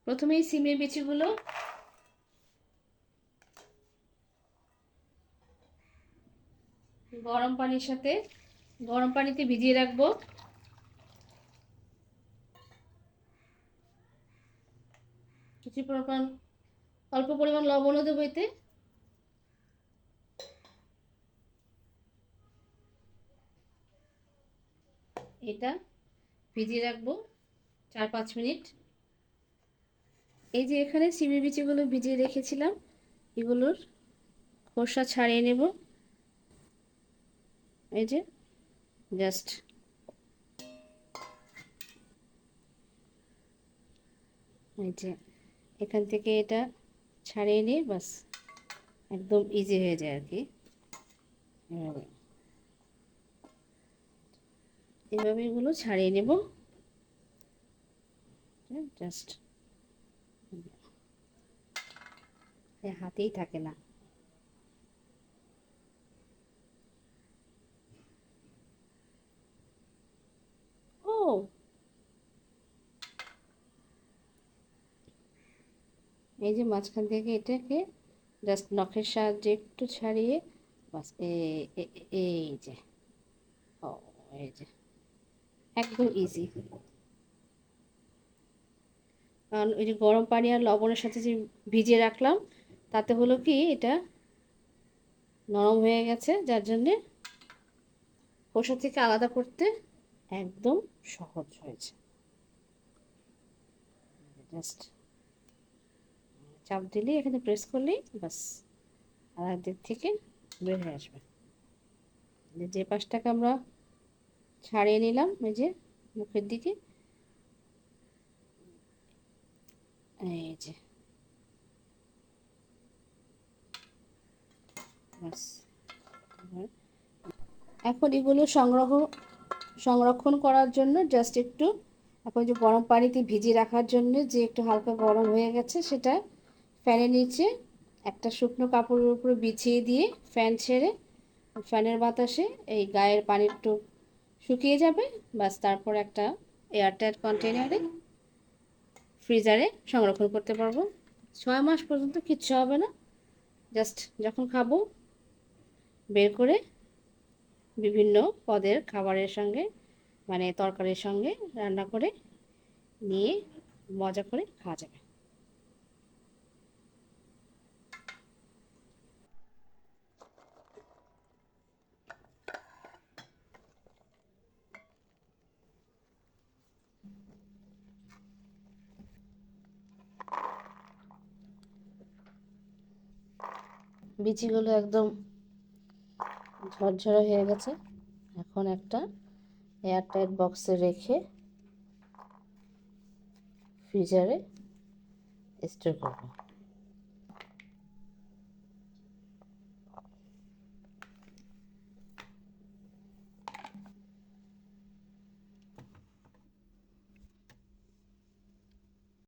প্রথমেই সিমের বিচিগুলো গরম পানিতে ভিজিয়ে রাখবো। অল্প পরিমাণ লবণও দেবো এতে। এটা ভিজিয়ে রাখবো 4-5 মিনিট। এই যে এখানে সিমের বিচিগুলো ভিজিয়ে রেখেছিলাম, এগুলোর খোসা ছাড়িয়ে নেব। এই যে জাস্ট এই যে এখান থেকে এটা ছাড়িয়ে নিয়ে বাস একদম ইজি হয়ে যায় আর কি। এভাবে এগুলো ছাড়িয়ে নেব জাস্ট, হাতেই থাকে না। ও এই যে মাঝখান থেকে এটাকে জাস্ট নখের সাহায্যে একটু ছাড়িয়ে বাস এই যে, ও এই যে একদম ইজি। কারণ ওই যে গরম পানি আর লবণের সাথে যে ভিজিয়ে রাখলাম, তাতে হলো কি এটা নরম হয়ে গেছে, যার জন্যে খোসা থেকে আলাদা করতে একদম সহজ হয়েছে। জাস্ট চাপ দিলেই, এখানে প্রেস করলেই বাস আর একদিক থেকে বের হয়ে আসবে। যে পাশটাকে আমরা ছাড়িয়ে নিলাম এই যে মুখের দিকে, এই যে বাস। এখন এগুলো সংরক্ষণ করার জন্য জাস্ট একটু, এখন যে গরম পানিতে ভিজিয়ে রাখার জন্য যে একটু হালকা গরম হয়ে গেছে, সেটা ফ্যানের নিচে একটা শুকনো কাপড়ের উপরে বিছিয়ে দিয়ে ফ্যান ছেড়ে, ফ্যানের বাতাসে এই গায়ের পানি একটু শুকিয়ে যাবে, বাস তারপর একটা এয়ারটাইট কন্টেনারে ফ্রিজারে সংরক্ষণ করতে পারবো। 6 মাস পর্যন্ত কিচ্ছু হবে না। জাস্ট যখন খাবো বের করে বিভিন্ন পদের খাবারের সঙ্গে, মানে তরকারির সঙ্গে রান্না করে নিয়ে মজা করে খাওয়া যাবে। বিচিগুলো একদম ঝরঝরে হয়ে গেছে। এখন একটা এয়ারটাইট বক্সে রেখে ফ্রিজারে স্টোর করব।